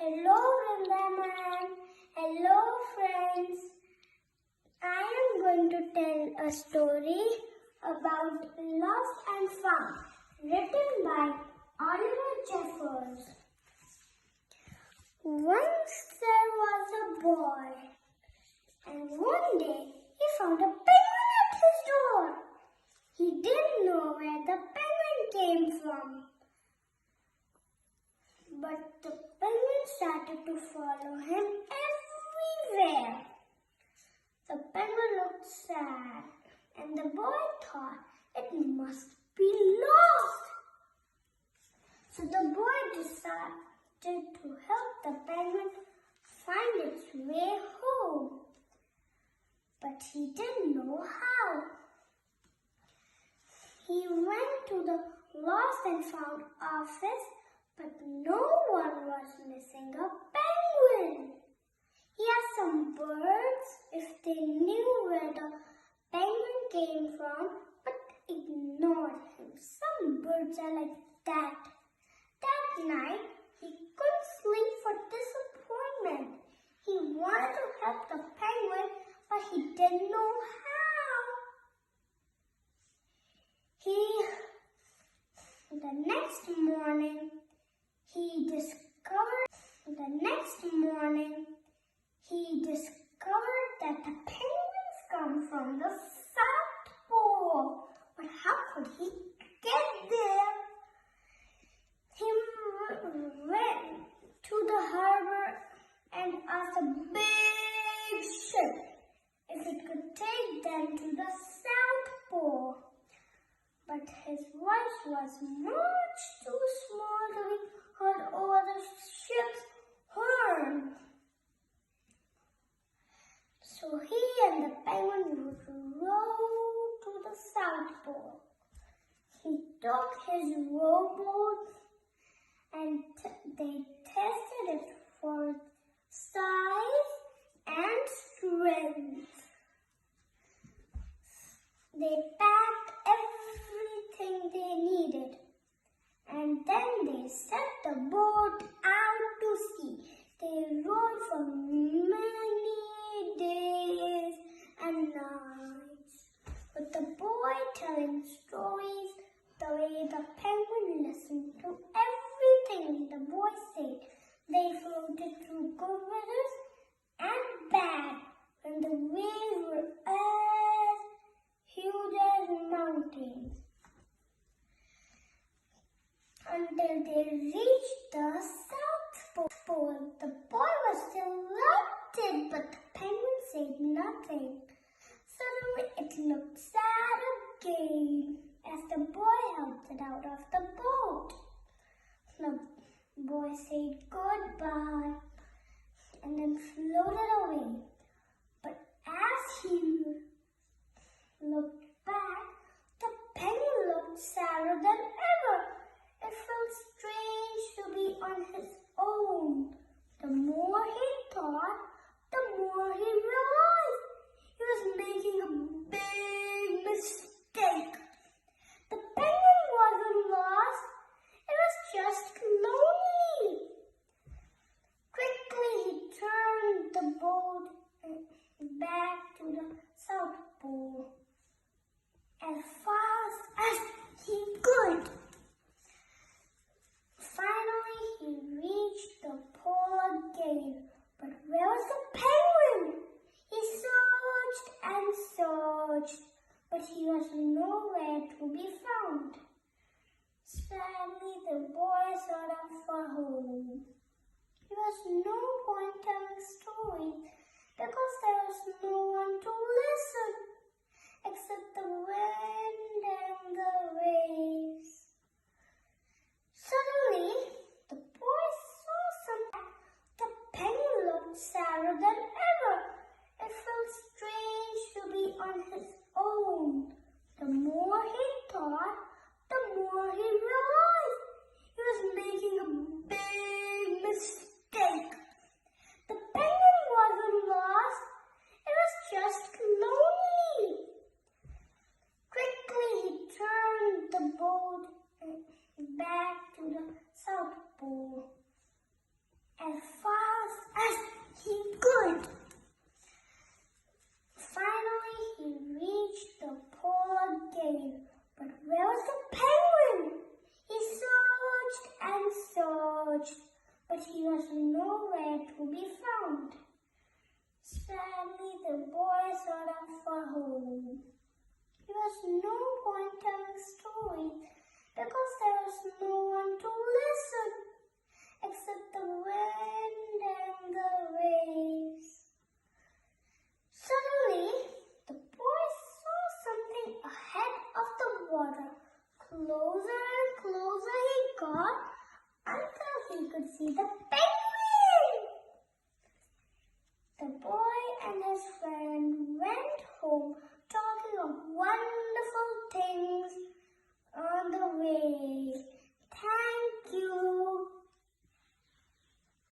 Hello Vrindaman. Hello friends. I am going to tell a story about Lost and Found, written by Oliver Jeffers. Once there was a boy, and one day he found a penguin at his door. He didn't know where the penguin came from, but the penguin started to follow him everywhere. The penguin looked sad, and the boy thought it must be lost. So the boy decided to help the penguin find its way home, but he didn't know how. He went to the Lost and Found office, but no one was missing a penguin. He asked some birds if they knew where the penguin came from, but ignored him. Some birds are like that. That night, he couldn't sleep for disappointment. He wanted to help the penguin, but he didn't know how. The next morning, he discovered that the penguins come from the South Pole. But how could he get there? He went to the harbor and asked a big ship if it could take them to the South Pole. But his voice was much too small to be heard over the ship's horn. So he and the penguin would row to the South Pole. He took his rowboat and they tested it for size and strength. They packed everything they needed, and then they set the boat out to sea. They rowed for many days and nights, with the boy telling stories the way the penguin listened to everything the boy said. They floated through good weather and bad, when the waves were as huge as mountains, until they reached the South Pole. The boy was delighted, but the penguin said nothing. Suddenly it looked sad again as the boy helped it out of the boat. The boy said goodbye and then floated away. But as he looked back, the penguin looked sadder than ever. It felt strange to be on his own. The more he thought, the more he realized he was making a big mistake. The penguin wasn't lost, it was just lonely. Quickly he turned the boat back to the South Pole as fast as he could. Finally, he reached the pole again. But where was the penguin? He searched and searched, but he was nowhere to be found. Sadly, the boy set off for home. There was no point telling stories because there was no one to listen except the wind and the waves. Suddenly, the boy saw something. The penguin looked sadder than ever. It felt strange to be on his own. The more he thought, the more he realized he was making a big mistake. The penguin wasn't lost, it was just lonely. Quickly he turned the boat back to the South Pole as far Sadly, the boy sought out for home. There was no point telling stories because there was no one to listen except the